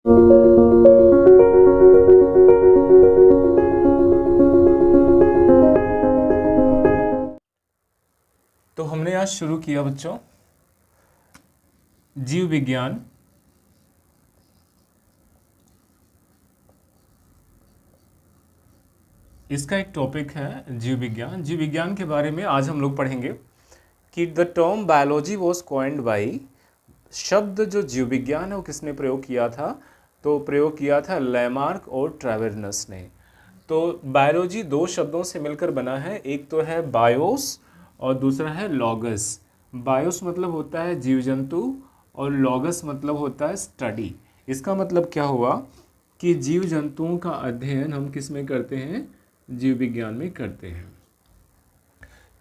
तो हमने आज शुरू किया बच्चों जीव विज्ञान। इसका एक टॉपिक है जीव विज्ञान। जीव विज्ञान के बारे में आज हम लोग पढ़ेंगे कि the term biology was coined by, शब्द जो जीव विज्ञान है वो किसने प्रयोग किया था? तो प्रयोग किया था लैमार्क और ट्रैवेर्नस ने। तो बायोलॉजी दो शब्दों से मिलकर बना है, एक तो है बायोस और दूसरा है लॉगस। बायोस मतलब होता है जीव जंतु और लॉगस मतलब होता है स्टडी। इसका मतलब क्या हुआ कि जीव जंतुओं का अध्ययन हम किस में करते हैं? जीव विज्ञान में करते हैं।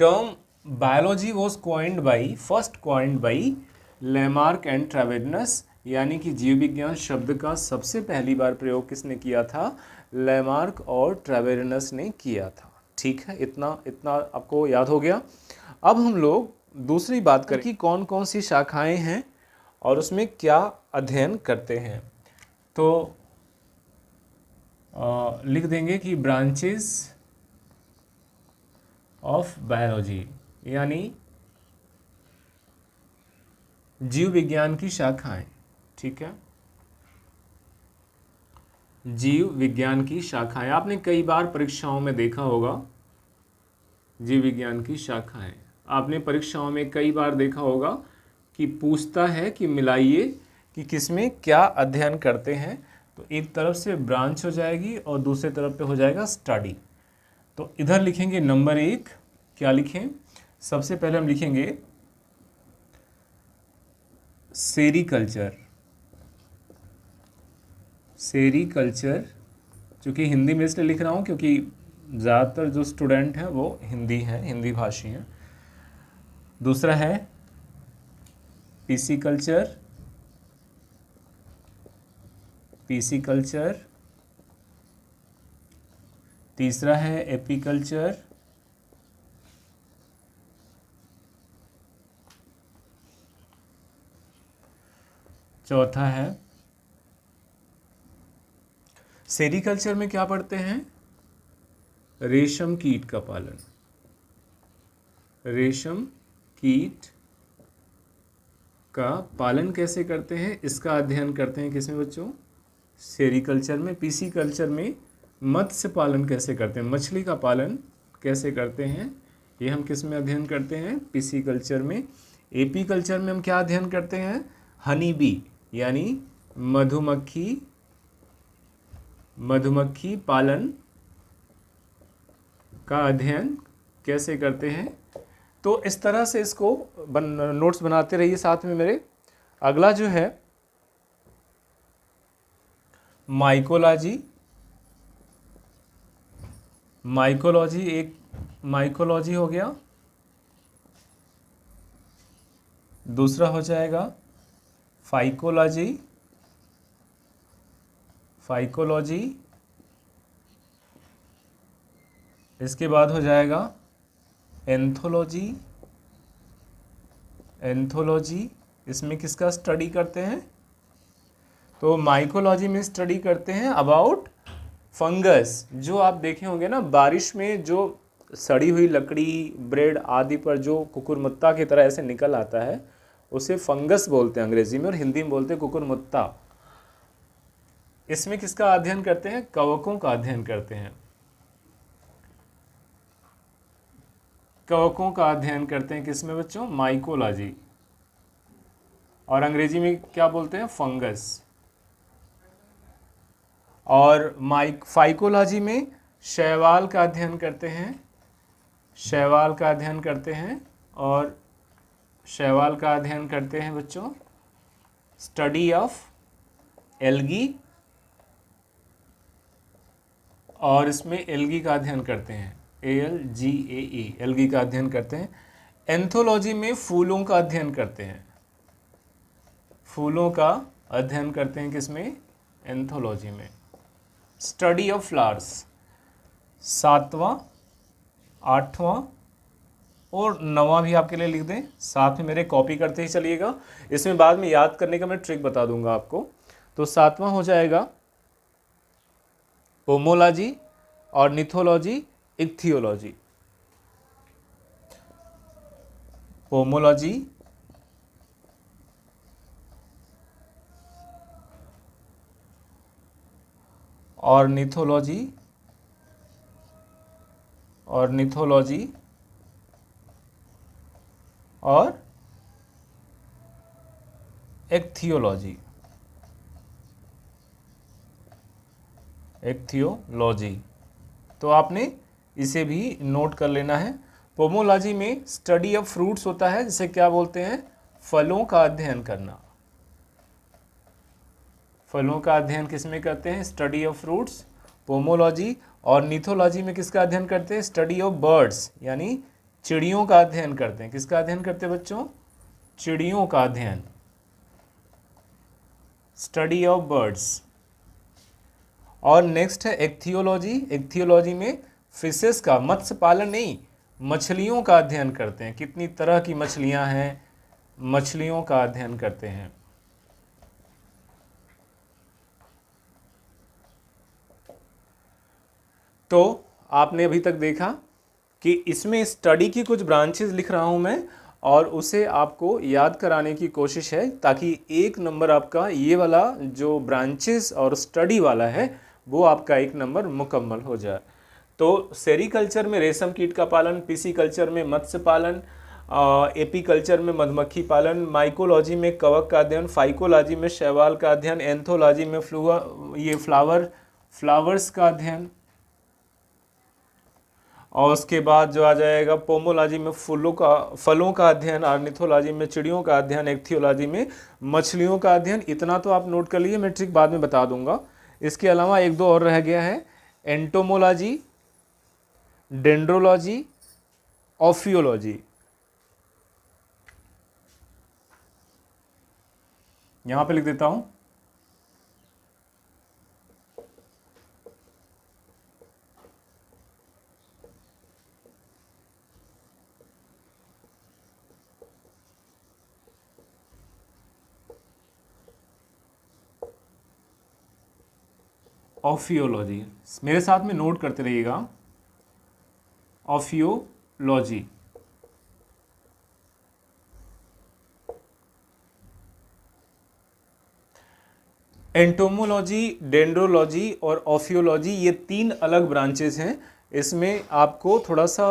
Term biology was coined by, first coined by Lamarck and Treviranus, यानी कि जीव विज्ञान शब्द का सबसे पहली बार प्रयोग किसने किया था? लैमार्क और ट्रैवेर्नस ने किया था। ठीक है, इतना आपको याद हो गया। अब हम लोग दूसरी बात करें कि कौन कौन सी शाखाएं हैं और उसमें क्या अध्ययन करते हैं। तो लिख देंगे कि ब्रांचेस ऑफ बायोलॉजी, यानी जीव विज्ञान की शाखाएं। ठीक है, जीव विज्ञान की शाखाएं आपने कई बार परीक्षाओं में देखा होगा। जीव विज्ञान की शाखाएं आपने परीक्षाओं में कई बार देखा होगा कि पूछता है कि मिलाइए कि किसमें क्या अध्ययन करते हैं। तो एक तरफ से ब्रांच हो जाएगी और दूसरे तरफ पे हो जाएगा स्टडी। तो इधर लिखेंगे नंबर 1, क्या लिखें? सबसे पहले हम लिखेंगे सेरीकल्चर। सेरीकल्चर, चूँकि हिंदी में इसलिए लिख रहा हूँ क्योंकि ज़्यादातर जो स्टूडेंट हैं वो हिंदी हैं, हिंदी भाषी हैं। दूसरा है पिसिकल्चर, पिसिकल्चर। तीसरा है एपीकल्चर। चौथा है सेरीकल्चर में क्या पढ़ते हैं? रेशम कीट का पालन। रेशम कीट का पालन कैसे करते हैं इसका अध्ययन करते हैं किसमें बच्चों? सेरीकल्चर में। पिसिकल्चर में मत्स्य पालन कैसे करते हैं, मछली का पालन कैसे करते हैं, ये हम किस में अध्ययन करते हैं? पिसिकल्चर में। एपीकल्चर में हम क्या अध्ययन करते हैं? हनी बी, यानी मधुमक्खी पालन का अध्ययन कैसे करते हैं। तो इस तरह से इसको नोट्स बनाते रहिए साथ में मेरे। अगला जो है माइकोलॉजी। माइकोलॉजी एक माइकोलॉजी हो गया। दूसरा हो जाएगा फाइकोलॉजी। फाइकोलॉजी, इसके बाद हो जाएगा एंथोलॉजी। एंथोलॉजी, इसमें किसका स्टडी करते हैं? तो माइकोलॉजी में स्टडी करते हैं अबाउट फंगस। जो आप देखे होंगे ना बारिश में जो सड़ी हुई लकड़ी, ब्रेड आदि पर जो कुकुरमुत्ता की तरह ऐसे निकल आता है उसे फंगस बोलते हैं अंग्रेजी में, और हिंदी में बोलते हैं कुकुरमुत्ता। इसमें किसका अध्ययन करते हैं? कवकों का अध्ययन करते हैं। कवकों का अध्ययन करते हैं किसमें बच्चों? माइकोलॉजी। और अंग्रेजी में क्या बोलते हैं? फंगस। और फाइकोलॉजी में शैवाल का अध्ययन करते हैं। शैवाल का अध्ययन करते हैं और शैवाल का अध्ययन करते हैं बच्चों स्टडी ऑफ एल्गी, और इसमें एल्गी का अध्ययन करते हैं ALGAE, एल्गी का अध्ययन करते हैं। एंथोलॉजी में फूलों का अध्ययन करते हैं। फूलों का अध्ययन करते हैं किसमें? एंथोलॉजी में। स्टडी ऑफ फ्लावर्स 7वां, 8वां और 9वां भी आपके लिए लिख दें, साथ में मेरे कॉपी करते ही चलिएगा। इसमें बाद में याद करने का मैं ट्रिक बता दूंगा आपको। तो 7वां हो जाएगा pomology, ornithology, ichthyology. Pomology, ornithology, ornithology और इक्थियोलॉजी, इक्थियोलॉजी। तो आपने इसे भी नोट कर लेना है। पोमोलॉजी में स्टडी ऑफ फ्रूट्स होता है, जिसे क्या बोलते हैं, फलों का अध्ययन करना। फलों का अध्ययन किसमें करते हैं, स्टडी ऑफ फ्रूट्स, पोमोलॉजी। और निथोलॉजी में किसका अध्ययन करते हैं, स्टडी ऑफ बर्ड्स, यानी चिड़ियों का अध्ययन करते हैं। किसका अध्ययन करते हैं बच्चों, चिड़ियों का अध्ययन, स्टडी ऑफ बर्ड्स। और नेक्स्ट है एक्थियोलॉजी। एक्थियोलॉजी में फिशेस का, मत्स्य पालन नहीं, मछलियों का अध्ययन करते हैं। कितनी तरह की मछलियां हैं, मछलियों का अध्ययन करते हैं। तो आपने अभी तक देखा कि इसमें स्टडी की कुछ ब्रांचेस लिख रहा हूं मैं, और उसे आपको याद कराने की कोशिश है, ताकि 1 नंबर आपका ये वाला जो ब्रांचेस और स्टडी वाला है वो आपका 1 नंबर मुकम्मल हो जाए। तो सेरीकल्चर में रेशम कीट का पालन, पीसीकल्चर में मत्स्य पालन, एपीकल्चर में मधुमक्खी पालन, माइकोलॉजी में कवक का अध्ययन, फाइकोलॉजी में शैवाल का अध्ययन, एंथोलॉजी में फ्लावर्स का अध्ययन, और उसके बाद जो आ जाएगा पोमोलॉजी में फलों का अध्ययन, ऑर्निथोलॉजी में चिड़ियों का अध्ययन, एक्थियोलॉजी में मछलियों का अध्ययन। इतना तो आप नोट कर लीजिए, मैं ट्रिक बाद में बता दूंगा। इसके अलावा 1-2 और रह गया है, एंटोमोलॉजी, डेंड्रोलॉजी, ऑफियोलॉजी। यहां पे लिख देता हूं, ऑफियोलॉजी। मेरे साथ में नोट करते रहिएगा, ऑफियोलॉजी। एंटोमोलॉजी, डेंड्रोलॉजी और ऑफियोलॉजी, ये 3 अलग ब्रांचेस हैं। इसमें आपको थोड़ा सा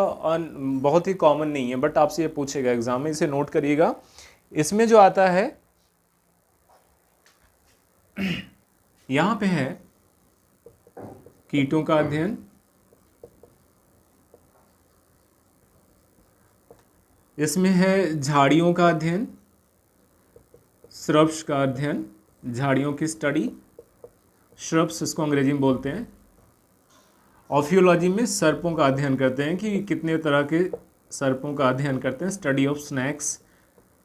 बहुत ही कॉमन नहीं है, बट आपसे ये पूछेगा एग्जाम में, इसे नोट करिएगा। इसमें जो आता है यहां पे है कीटों का अध्ययन, इसमें है झाड़ियों का अध्ययन, श्रब्स का अध्ययन, झाड़ियों की स्टडी, श्रब्स इसको अंग्रेजी में बोलते हैं। ऑफियोलॉजी में सर्पों का अध्ययन करते हैं कि कितने तरह के सर्पों का अध्ययन करते हैं, स्टडी ऑफ स्नैक्स,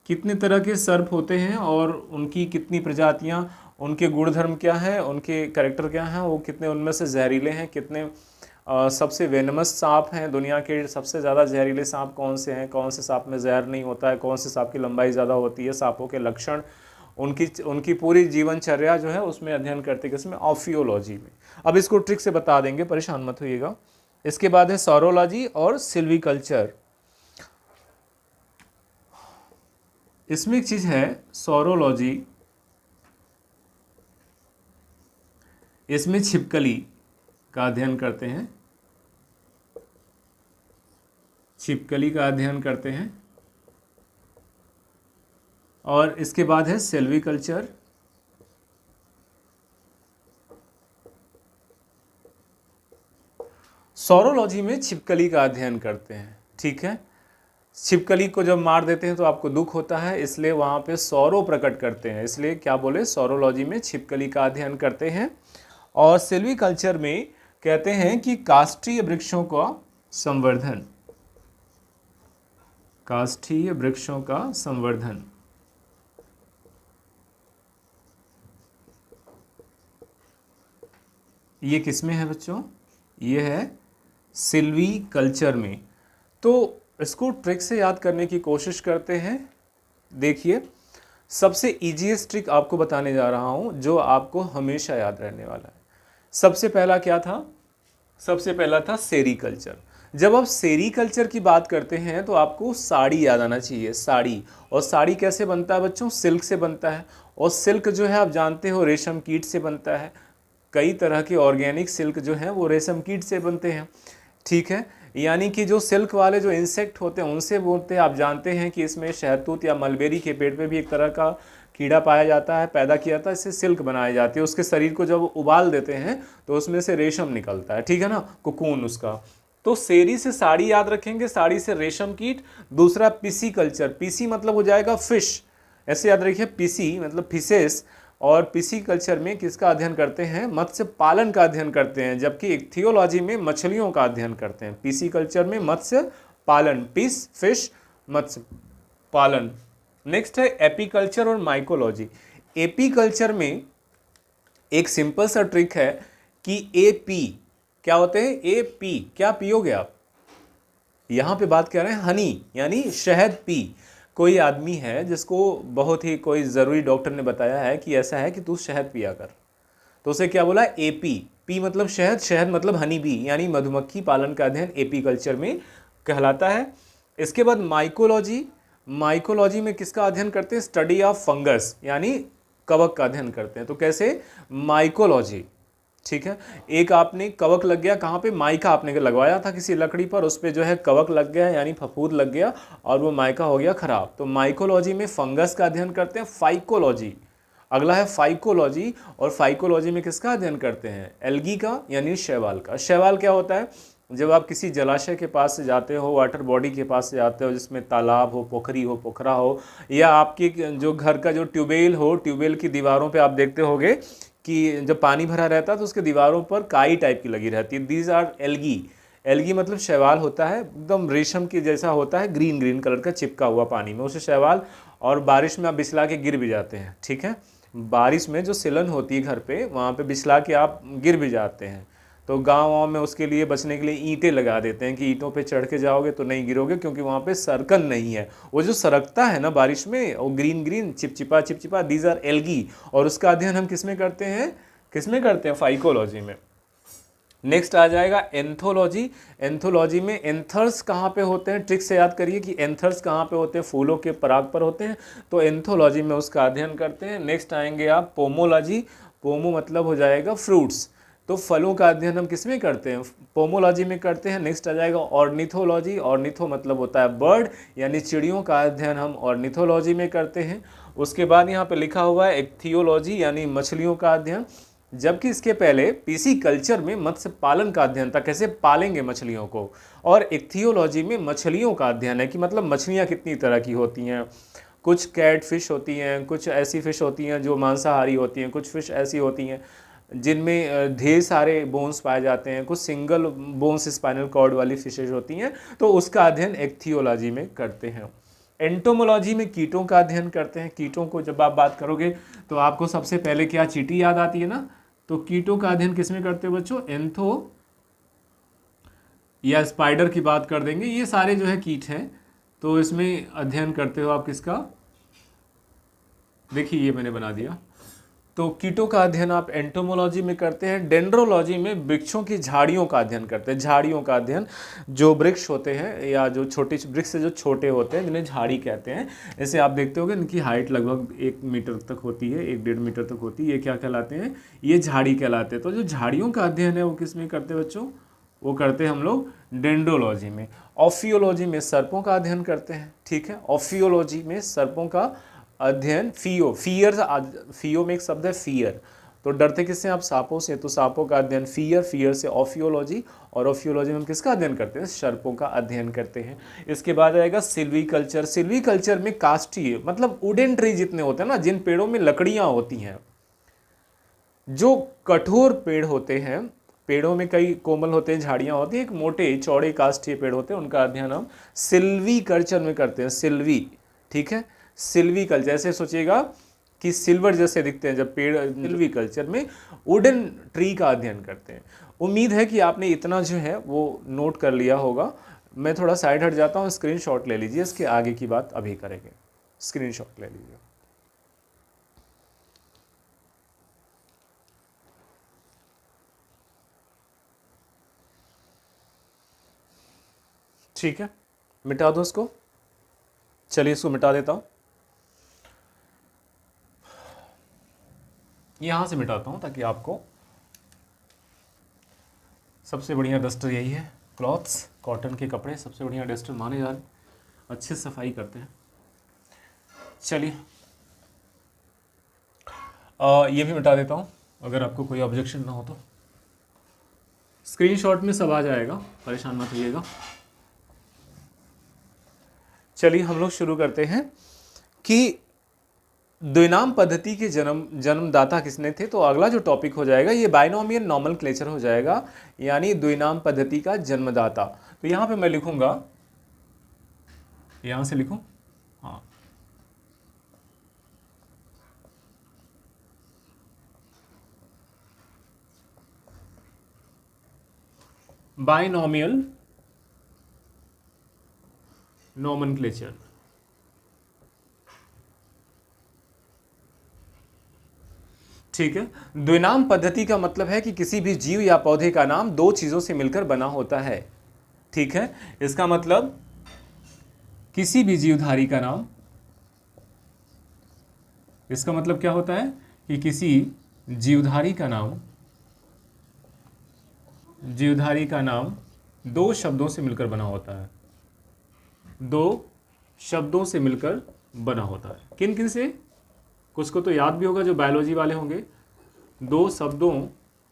कितने तरह के सर्प होते हैं और उनकी कितनी प्रजातियां, उनके गुणधर्म क्या है, उनके कैरेक्टर क्या हैं, वो कितने उनमें से जहरीले हैं, कितने सबसे वेनमस सांप हैं, दुनिया के सबसे ज़्यादा जहरीले सांप कौन से हैं, कौन से सांप में जहर नहीं होता है, कौन से सांप की लंबाई ज़्यादा होती है, सांपों के लक्षण, उनकी पूरी जीवनचर्या जो है उसमें अध्ययन करते हैं, किसमें, ऑफियोलॉजी में। अब इसको ट्रिक से बता देंगे, परेशान मत होइएगा। इसके बाद है सॉरोलॉजी और सिल्वीकल्चर। इसमें एक चीज़ है सॉरोलॉजी, इसमें छिपकली का अध्ययन करते हैं, छिपकली का अध्ययन करते हैं। और इसके बाद है सिल्वीकल्चर, सॉरोलॉजी में छिपकली का अध्ययन करते हैं, ठीक है। छिपकली को जब मार देते हैं तो आपको दुख होता है, इसलिए वहाँ पे सौरो प्रकट करते हैं, इसलिए क्या बोले, सॉरोलॉजी में छिपकली का अध्ययन करते हैं। और सिल्वीकल्चर में कहते हैं कि काष्ठीय वृक्षों का संवर्धन, काष्ठीय वृक्षों का संवर्धन। ये किसमें है बच्चों, ये है सिल्वीकल्चर में। तो इसको ट्रिक से याद करने की कोशिश करते हैं। देखिए, सबसे इजीएस्ट ट्रिक आपको बताने जा रहा हूं जो आपको हमेशा याद रहने वाला है। सबसे पहला क्या था? सबसे पहला था सेरीकल्चर। जब आप सेरीकल्चर की बात करते हैं तो आपको साड़ी याद आना चाहिए, साड़ी। और साड़ी कैसे बनता है बच्चों? सिल्क से बनता है। और सिल्क जो है आप जानते हो रेशम कीट से बनता है। कई तरह के ऑर्गेनिक सिल्क जो हैं वो रेशम कीट से बनते हैं, ठीक है। यानी कि जो सिल्क वाले जो इंसेक्ट होते हैं उनसे बोलते हैं। आप जानते हैं कि इसमें शहतूत या मलबेरी के पेड़ पे भी एक तरह का कीड़ा पाया जाता है, पैदा किया जाता है, इससे सिल्क बनाई जाती है। उसके शरीर को जब उबाल देते हैं तो उसमें से रेशम निकलता है, ठीक है ना, कुकून उसका। तो सेरी से साड़ी याद रखेंगे, साड़ी से रेशम कीट। दूसरा पीसी कल्चर, पीसी मतलब हो जाएगा फिश, ऐसे याद रखिए, पीसी मतलब फिशेस। और पीसी कल्चर में किसका अध्ययन करते हैं? मत्स्य पालन का अध्ययन करते हैं, जबकि इक्थियोलॉजी में मछलियों का अध्ययन करते हैं। पीसी कल्चर में मत्स्य पालन, पीस फिश, मत्स्य पालन। नेक्स्ट है एपीकल्चर और माइकोलॉजी। एपीकल्चर में एक सिंपल सा ट्रिक है कि एपी क्या होते हैं? एपी क्या पियोगे आप? यहां पे बात कर रहे हैं हनी यानी शहद पी। कोई आदमी है जिसको बहुत ही कोई ज़रूरी डॉक्टर ने बताया है कि ऐसा है कि तू शहद पिया कर, तो उसे क्या बोला? एपी। पी मतलब शहद, शहद मतलब हनी बी यानी मधुमक्खी पालन का अध्ययन एपी कल्चर में कहलाता है। इसके बाद माइकोलॉजी। माइकोलॉजी में किसका अध्ययन करते हैं? स्टडी ऑफ फंगस यानी कवक का अध्ययन करते हैं। तो कैसे? माइकोलॉजी, ठीक है। एक आपने कवक लग गया, कहाँ पे? माइका आपने लगवाया था किसी लकड़ी पर, उस पर जो है कवक लग गया यानी फफूंद लग गया और वो माइका हो गया खराब। तो माइकोलॉजी में फंगस का अध्ययन करते हैं। फाइकोलॉजी, अगला है फाइकोलॉजी। और फाइकोलॉजी में किसका अध्ययन करते हैं? एल्गी का यानी शैवाल का। शैवाल क्या होता है? जब आप किसी जलाशय के पास से जाते हो, वाटर बॉडी के पास से जाते हो जिसमें तालाब हो, पोखरी हो, पोखरा हो, या आपकी जो घर का जो ट्यूबवेल हो, ट्यूबवेल की दीवारों पे आप देखते होगे कि जब पानी भरा रहता है तो उसके दीवारों पर काई टाइप की लगी रहती है। These are algae. एल्गी मतलब शैवाल होता है, एकदम रेशम की जैसा होता है, ग्रीन ग्रीन कलर का चिपका हुआ पानी में, उसे शैवाल। और बारिश में आप बिछला के गिर भी जाते हैं, ठीक है। बारिश में जो सिलन होती है घर पे, वहाँ पे बिछला के आप गिर भी जाते हैं। तो गाँव में उसके लिए बचने के लिए ईंटें लगा देते हैं कि ईंटों पे चढ़ के जाओगे तो नहीं गिरोगे, क्योंकि वहाँ पे सरकन नहीं है। वो जो सरकता है ना बारिश में, वो ग्रीन ग्रीन चिपचिपा चिपचिपा, दीज आर एल्गी। और उसका अध्ययन हम किस में करते हैं? किस में करते हैं? फाइकोलॉजी में। नेक्स्ट आ जाएगा एंथोलॉजी। एंथोलॉजी में एंथर्स कहाँ पे होते हैं? ट्रिक से याद करिए कि एंथर्स कहाँ पे होते हैं? फूलों के पराग पर होते हैं। तो एंथोलॉजी में उसका अध्ययन करते हैं। नेक्स्ट आएंगे आप पोमोलॉजी। पोमो मतलब हो जाएगा फ्रूट्स, तो फलों का अध्ययन हम किस में करते हैं? पोमोलॉजी में करते हैं। नेक्स्ट आ जाएगा ऑर्निथोलॉजी। ऑर्निथो मतलब होता है बर्ड यानी चिड़ियों का अध्ययन हम ऑर्निथोलॉजी में करते हैं। उसके बाद यहाँ पे लिखा हुआ है इक्थियोलॉजी यानी मछलियों का अध्ययन, जबकि इसके पहले पीसी कल्चर में मत्स्य पालन का अध्ययन था, कैसे पालेंगे मछलियों को। और इक्थियोलॉजी में मछलियों का अध्ययन है कि मतलब मछलियाँ कितनी तरह की होती हैं। कुछ कैट फिश होती हैं, कुछ ऐसी फिश होती हैं जो मांसाहारी होती हैं, कुछ फिश ऐसी होती हैं जिनमें ढेर सारे बोन्स पाए जाते हैं, कुछ सिंगल बोन्स स्पाइनल कॉर्ड वाली फिशेज होती हैं। तो उसका अध्ययन इक्थियोलॉजी में करते हैं। एंटोमोलॉजी में कीटों का अध्ययन करते हैं। कीटों को जब आप बात करोगे तो आपको सबसे पहले क्या? चींटी याद आती है ना। तो कीटों का अध्ययन किसमें करते हो बच्चों? एंथो या स्पाइडर की बात कर देंगे, ये सारे जो है कीट हैं, तो इसमें अध्ययन करते हो आप किसका? देखिए ये मैंने बना दिया। तो कीटों का अध्ययन आप एंटोमोलॉजी में करते हैं। डेंड्रोलॉजी में वृक्षों की झाड़ियों का अध्ययन करते हैं। झाड़ियों का अध्ययन, जो वृक्ष होते हैं या जो छोटे वृक्ष से जो छोटे होते हैं जिन्हें झाड़ी कहते हैं। जैसे आप देखते होंगे इनकी हाइट लगभग 1 मीटर तक होती है, 1-1.5 मीटर तक होती है। ये क्या कहलाते हैं? ये झाड़ी कहलाते हैं। तो जो झाड़ियों का अध्ययन है वो किस में करते हैं बच्चों? वो करते हैं हम लोग डेंड्रोलॉजी में। ऑफियोलॉजी में सर्पों का अध्ययन करते हैं, ठीक है। ऑफियोलॉजी में सर्पों का अध्ययन। फियो में एक शब्द है फियर, तो डरते किससे आप? सांपों से। तो सांपों का अध्ययन फियर से ऑफियोलॉजी। और ऑफियोलॉजी में हम किसका अध्ययन करते हैं? सर्पों का अध्ययन करते हैं। इसके बाद आएगा सिल्वीकल्चर। सिल्वीकल्चर में काष्ठीय मतलब वुडन ट्री जितने होते हैं ना, जिन पेड़ों में लकड़ियां होती हैं, जो कठोर पेड़ होते हैं, पेड़ों में कई कोमल होते हैं, झाड़ियां होती हैं, एक मोटे चौड़े काष्ठीय पेड़ होते हैं, उनका अध्ययन हम सिल्वीकल्चर में करते हैं। सिल्वी, ठीक है। सिल्वी कल्चर, ऐसे सोचिएगा कि सिल्वर जैसे दिखते हैं जब पेड़। सिल्वी कल्चर में वुडन ट्री का अध्ययन करते हैं। उम्मीद है कि आपने इतना जो है वो नोट कर लिया होगा। मैं थोड़ा साइड हट जाता हूँ, स्क्रीनशॉट ले लीजिए, इसके आगे की बात अभी करेंगे। स्क्रीनशॉट ले लीजिए। ठीक है, मिटा दो इसको। चलिए इसको मिटा देता हूँ, यहाँ से मिटाता हूँ ताकि आपको, सबसे बढ़िया डस्टर यही है, क्लॉथ्स, कॉटन के कपड़े सबसे बढ़िया डस्टर माने जा रहे हैं, अच्छे सफाई करते हैं। चलिए ये भी मिटा देता हूँ, अगर आपको कोई ऑब्जेक्शन ना हो तो। स्क्रीनशॉट में सब आ जाएगा, परेशान मत होइएगा। चलिए हम लोग शुरू करते हैं कि द्विनाम पद्धति के जन्मदाता किसने थे। तो अगला जो टॉपिक हो जाएगा ये बाइनोमियल नॉमेनक्लेचर हो जाएगा, यानी द्विनाम पद्धति का जन्मदाता। तो यहाँ पे मैं लिखूंगा, यहाँ से लिखूं, हाँ, बाइनोमियल नॉमेनक्लेचर। ठीक है, द्विनाम पद्धति का मतलब है कि किसी भी जीव या पौधे का नाम दो चीजों से मिलकर बना होता है। ठीक है, इसका मतलब किसी भी जीवधारी का नाम, इसका मतलब क्या होता है कि किसी जीवधारी का नाम दो शब्दों से मिलकर बना होता है, दो शब्दों से मिलकर बना होता है। किन किन से? कुछ को तो याद भी होगा जो बायोलॉजी वाले होंगे, दो शब्दों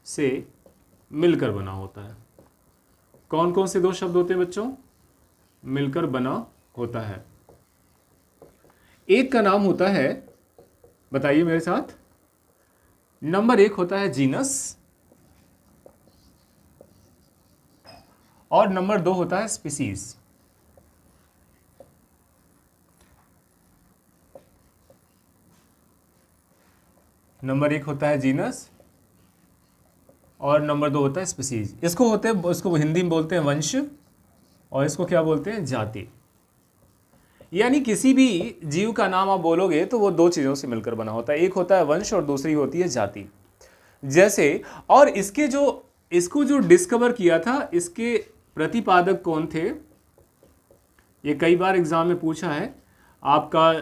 से मिलकर बना होता है। कौन कौन से दो शब्द होते हैं बच्चों? मिलकर बना होता है। एक का नाम होता है, बताइए मेरे साथ, नंबर एक होता है जीनस, और नंबर दो होता है स्पीसीज। नंबर एक होता है जीनस और नंबर दो होता है स्पीसीज। इसको हिंदी में बोलते हैं वंश, और इसको क्या बोलते हैं? जाति। यानी किसी भी जीव का नाम आप बोलोगे तो वो दो चीज़ों से मिलकर बना होता है, एक होता है वंश और दूसरी होती है जाति। जैसे, और इसको जो डिस्कवर किया था, इसके प्रतिपादक कौन थे? ये कई बार एग्जाम में पूछा है आपका,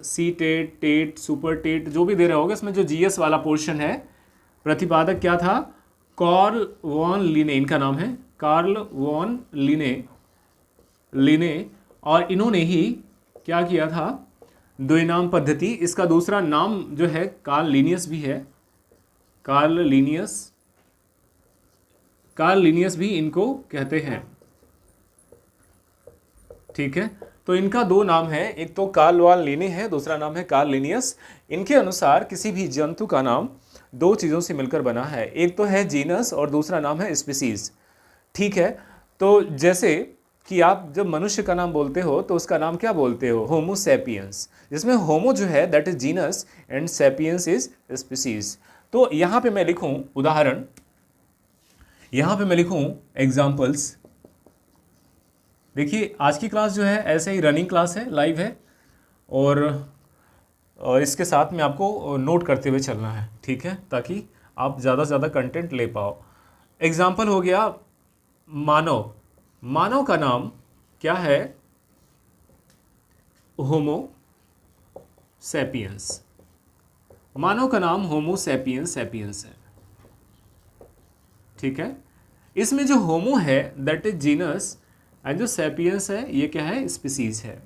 C TET, TET, super TET जो भी दे रहा होगा, इसमें जो जीएस वाला पोर्शन है, प्रतिपादक क्या था? कार्ल वॉन लिने, इनका नाम है कार्ल वॉन लिने, और इन्होंने ही क्या किया था? द्विनाम पद्धति। इसका दूसरा नाम जो है कार्ल लिनियस भी है, कार्ल लिनियस भी इनको कहते हैं। ठीक है, तो इनका दो नाम है, एक तो कार्ल वॉन लिने है, दूसरा नाम है कार्ल लिनियस। इनके अनुसार किसी भी जंतु का नाम दो चीज़ों से मिलकर बना है, एक तो है जीनस और दूसरा नाम है स्पीसीज। ठीक है, तो जैसे कि आप जब मनुष्य का नाम बोलते हो तो उसका नाम क्या बोलते हो? होमो सैपियंस, जिसमें होमो जो है that is genus and sapiens is species. तो यहाँ पे मैं लिखूँ उदाहरण, यहाँ पे मैं लिखूँ एग्जाम्पल्स। देखिए आज की क्लास जो है ऐसे ही रनिंग क्लास है, लाइव है, और इसके साथ में आपको नोट करते हुए चलना है। ठीक है, ताकि आप ज़्यादा से ज़्यादा कंटेंट ले पाओ। एग्जाम्पल हो गया मानव। मानव का नाम क्या है? Homo sapiens. मानव का नाम होमो सैपियंस है। ठीक है, इसमें जो होमो है दैट इज जीनस, एंड जो सैपियंस है ये क्या है? स्पीसीज है।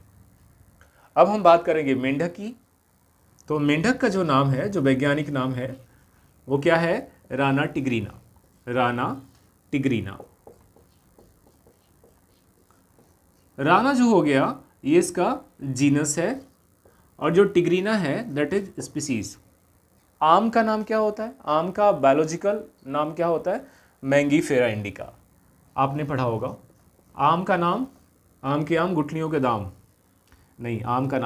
अब हम बात करेंगे मेंढक की। तो मेंढक का जो नाम है, जो वैज्ञानिक नाम है, वो क्या है? राना टिग्रीना। राना जो हो गया ये इसका जीनस है, और जो टिग्रीना है दैट इज स्पीसीज। आम का नाम क्या होता है? आम का बायोलॉजिकल नाम क्या होता है? Mangifera indica. आपने पढ़ा होगा। आम का नाम, आम के आम गुठलियों के दाम नहीं, आम का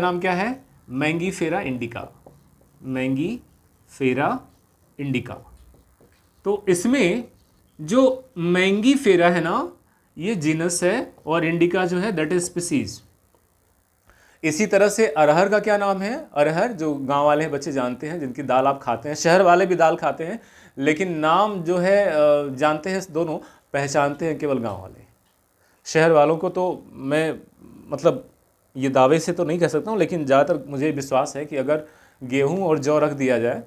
नाम क्या है? Mangifera indica. तो इसमें जो मैंगीफेरा है ना, ये जीनस है, और इंडिका जो है दैट इज स्पीसीज। इसी तरह से अरहर का क्या नाम है? अरहर, जो गांव वाले बच्चे जानते हैं, जिनकी दाल आप खाते हैं, शहर वाले भी दाल खाते हैं, लेकिन नाम जो है जानते हैं दोनों, पहचानते हैं केवल गांव वाले। शहर वालों को तो मैं मतलब ये दावे से तो नहीं कह सकता हूँ, लेकिन ज़्यादातर मुझे विश्वास है कि अगर गेहूँ और जौ रख दिया जाए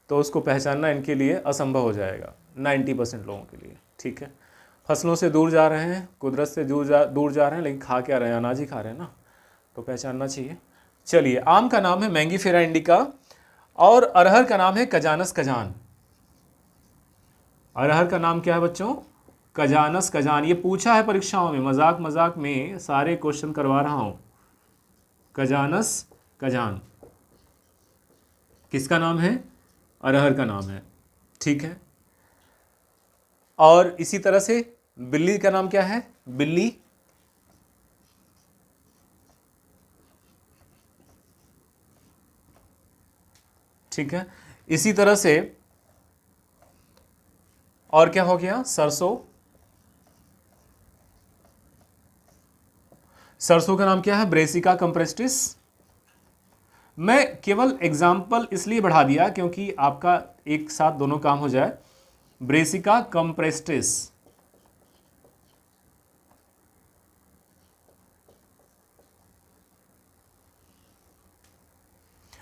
तो उसको पहचानना इनके लिए असंभव हो जाएगा 90% लोगों के लिए। ठीक है, फसलों से दूर जा रहे हैं, कुदरत से दूर जा रहे हैं, लेकिन खा क्या रहे हैं, अनाज ही खा रहे हैं ना, तो पहचानना चाहिए। चलिए, आम का नाम है मैंगीफेरा इंडिका और अरहर का नाम है कजानस कजान। अरहर का नाम क्या है बच्चों? कजानस कजान। ये पूछा है परीक्षाओं में, मजाक मजाक में सारे क्वेश्चन करवा रहा हूं। कजानस कजान किसका नाम है? अरहर का नाम है। ठीक है, और इसी तरह से बिल्ली का नाम क्या है? बिल्ली। ठीक है, इसी तरह से और क्या हो गया? सरसों। सरसों का नाम क्या है? ब्रेसिका कंप्रेस्टिस। मैं केवल एग्जाम्पल इसलिए बढ़ा दिया क्योंकि आपका एक साथ दोनों काम हो जाए। ब्रेसिका कंप्रेस्टिस।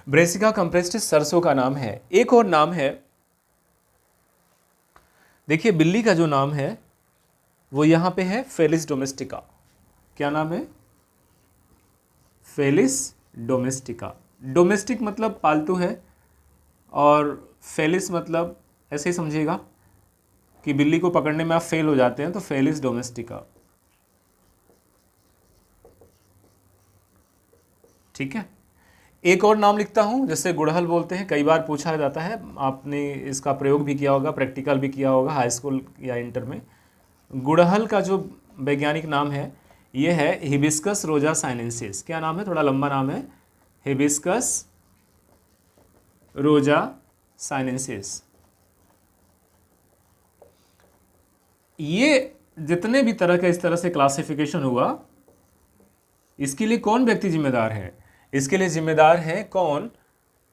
ब्रेसिका कंप्रेस्टिस सरसों का नाम है। एक और नाम है, देखिए बिल्ली का जो नाम है वो यहां पे है फेलिस डोमेस्टिका। क्या नाम है? Felis domestica. डोमेस्टिक मतलब पालतू है और फेलिस मतलब ऐसे ही समझिएगा कि बिल्ली को पकड़ने में आप फेल हो जाते हैं, तो फेलिस डोमेस्टिका। ठीक है, एक और नाम लिखता हूं, जैसे गुड़हल बोलते हैं, कई बार पूछा जाता है, आपने इसका प्रयोग भी किया होगा, प्रैक्टिकल भी किया होगा हाई स्कूल या इंटर में। गुड़हल का जो वैज्ञानिक नाम है ये है हिबिस्कस रोजा साइनेंसिस। क्या नाम है? थोड़ा लंबा नाम है, हिबिस्कस रोजा साइनेंसिस। ये जितने भी तरह का इस तरह से क्लासिफिकेशन हुआ, इसके लिए कौन व्यक्ति जिम्मेदार है? इसके लिए जिम्मेदार है कौन?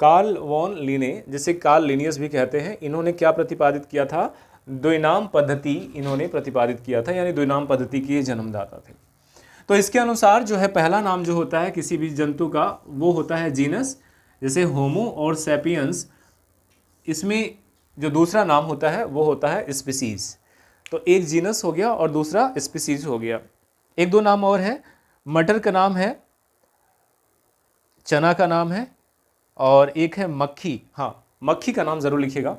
कार्ल वॉन लिने, जिसे कार्ल लिनियस भी कहते हैं। इन्होंने क्या प्रतिपादित किया था? द्विनाम पद्धति इन्होंने प्रतिपादित किया था, यानी द्विनाम पद्धति के जन्मदाता थे। तो इसके अनुसार जो है पहला नाम जो होता है किसी भी जंतु का वो होता है जीनस, जैसे होमो और सैपियंस। इसमें जो दूसरा नाम होता है वो होता है स्पीसीज। तो एक जीनस हो गया और दूसरा स्पीसीज हो गया। एक दो नाम और है, मटर का नाम है, चना का नाम है, और एक है मक्खी। हाँ, मक्खी का नाम जरूर लिखिएगा।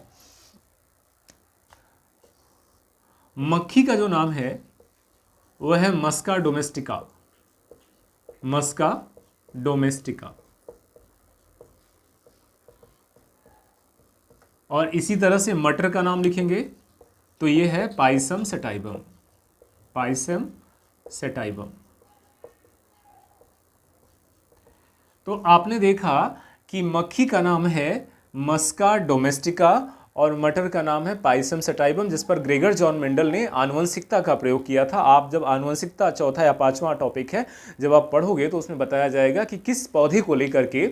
मक्खी का जो नाम है वह है मस्का डोमेस्टिका। मस्का डोमेस्टिका। और इसी तरह से मटर का नाम लिखेंगे तो यह है पाइसम सेटाइबम। पाइसम सेटाइबम। तो आपने देखा कि मक्खी का नाम है मस्का डोमेस्टिका और मटर का नाम है पाइसम सेटाइबम, जिस पर ग्रेगर जॉन मेंडल ने आनुवंशिकता का प्रयोग किया था। आप जब आनुवंशिकता चौथा या पांचवा टॉपिक है, जब आप पढ़ोगे तो उसमें बताया जाएगा कि किस पौधे को लेकर के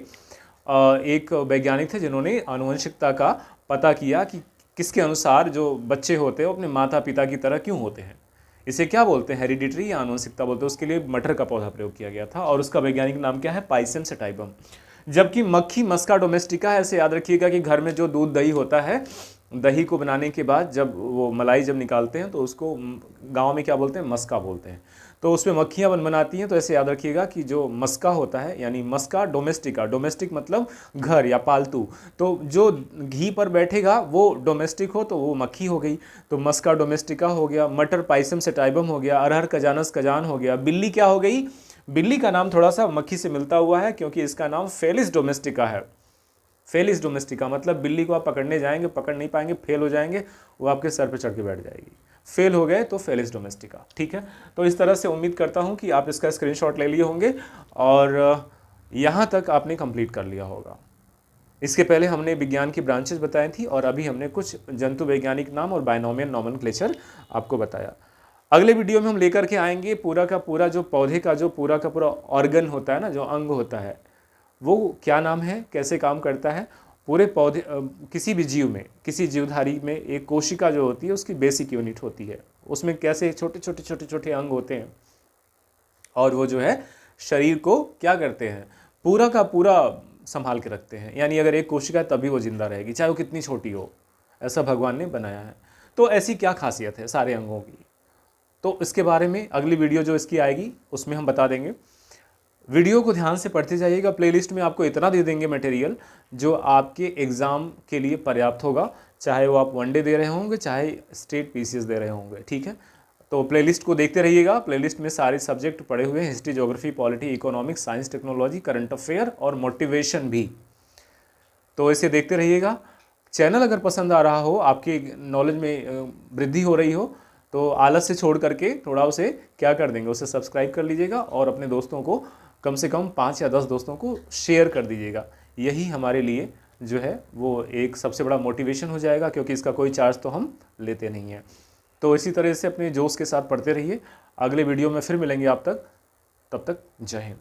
एक वैज्ञानिक थे जिन्होंने आनुवंशिकता का पता किया कि किसके अनुसार जो बच्चे होते हैं वो अपने माता पिता की तरह क्यों होते हैं। इसे क्या बोलते हैं? हेरिडिटरी या आनुवंशिकता बोलते हैं। उसके लिए मटर का पौधा प्रयोग किया गया था और उसका वैज्ञानिक नाम क्या है? पाइसम सेटाइबम। जबकि मक्खी मस्का डोमेस्टिका है। ऐसे याद रखिएगा कि घर में जो दूध दही होता है, दही को बनाने के बाद जब वो मलाई जब निकालते हैं तो उसको गांव में क्या बोलते हैं? मस्का बोलते हैं। तो उसमें मक्खियाँ बनाती हैं। तो ऐसे याद रखिएगा कि जो मस्का होता है, यानी मस्का डोमेस्टिका, डोमेस्टिक मतलब घर या पालतू, तो जो घी पर बैठेगा वो डोमेस्टिक हो तो वो मक्खी हो गई, तो मस्का डोमेस्टिका हो गया। मटर पाइसम सेटाइबम हो गया। अरहर कजानस कजान हो गया। बिल्ली क्या हो गई? बिल्ली का नाम थोड़ा सा मक्खी से मिलता हुआ है क्योंकि इसका नाम फेलिस डोमेस्टिका है। फेलिस डोमेस्टिका मतलब बिल्ली को आप पकड़ने जाएंगे, पकड़ नहीं पाएंगे, फेल हो जाएंगे, वो आपके सर पे चढ़ के बैठ जाएगी। फेल हो गए तो फेलिस डोमेस्टिका। ठीक है, तो इस तरह से उम्मीद करता हूं कि आप इसका स्क्रीनशॉट ले लिए होंगे और यहाँ तक आपने कंप्लीट कर लिया होगा। इसके पहले हमने विज्ञान की ब्रांचेस बताई थी और अभी हमने कुछ जंतु वैज्ञानिक नाम और बायनोमियल नोमेनक्लेचर आपको बताया। अगले वीडियो में हम लेकर के आएंगे पूरा का पूरा जो पौधे का जो पूरा का पूरा ऑर्गन होता है ना, जो अंग होता है, वो क्या नाम है, कैसे काम करता है। पूरे पौधे किसी भी जीव में, किसी जीवधारी में एक कोशिका जो होती है उसकी बेसिक यूनिट होती है, उसमें कैसे छोटे छोटे छोटे छोटे अंग होते हैं और वो जो है शरीर को क्या करते हैं, पूरा का पूरा संभाल के रखते हैं। यानी अगर एक कोशिका है तभी वो जिंदा रहेगी, चाहे वो कितनी छोटी हो, ऐसा भगवान ने बनाया है। तो ऐसी क्या खासियत है सारे अंगों की, तो इसके बारे में अगली वीडियो जो इसकी आएगी उसमें हम बता देंगे। वीडियो को ध्यान से पढ़ते जाइएगा, प्लेलिस्ट में आपको इतना दे देंगे मटेरियल जो आपके एग्ज़ाम के लिए पर्याप्त होगा, चाहे वो आप वनडे दे रहे होंगे चाहे स्टेट पीसीएस दे रहे होंगे, ठीक है। तो प्लेलिस्ट को देखते रहिएगा, प्लेलिस्ट में सारे सब्जेक्ट पढ़े हुए हैं, history, geography, polity, economics, science, technology, current affair और मोटिवेशन भी। तो इसे देखते रहिएगा। चैनल अगर पसंद आ रहा हो, आपकी नॉलेज में वृद्धि हो रही हो, तो आलस से छोड़ करके थोड़ा उसे क्या कर देंगे, उसे सब्सक्राइब कर लीजिएगा और अपने दोस्तों को कम से कम 5 या 10 दोस्तों को शेयर कर दीजिएगा। यही हमारे लिए जो है वो एक सबसे बड़ा मोटिवेशन हो जाएगा, क्योंकि इसका कोई चार्ज तो हम लेते नहीं हैं। तो इसी तरह से अपने जोश के साथ पढ़ते रहिए। अगले वीडियो में फिर मिलेंगे आप तक, तब तक जय हिंद।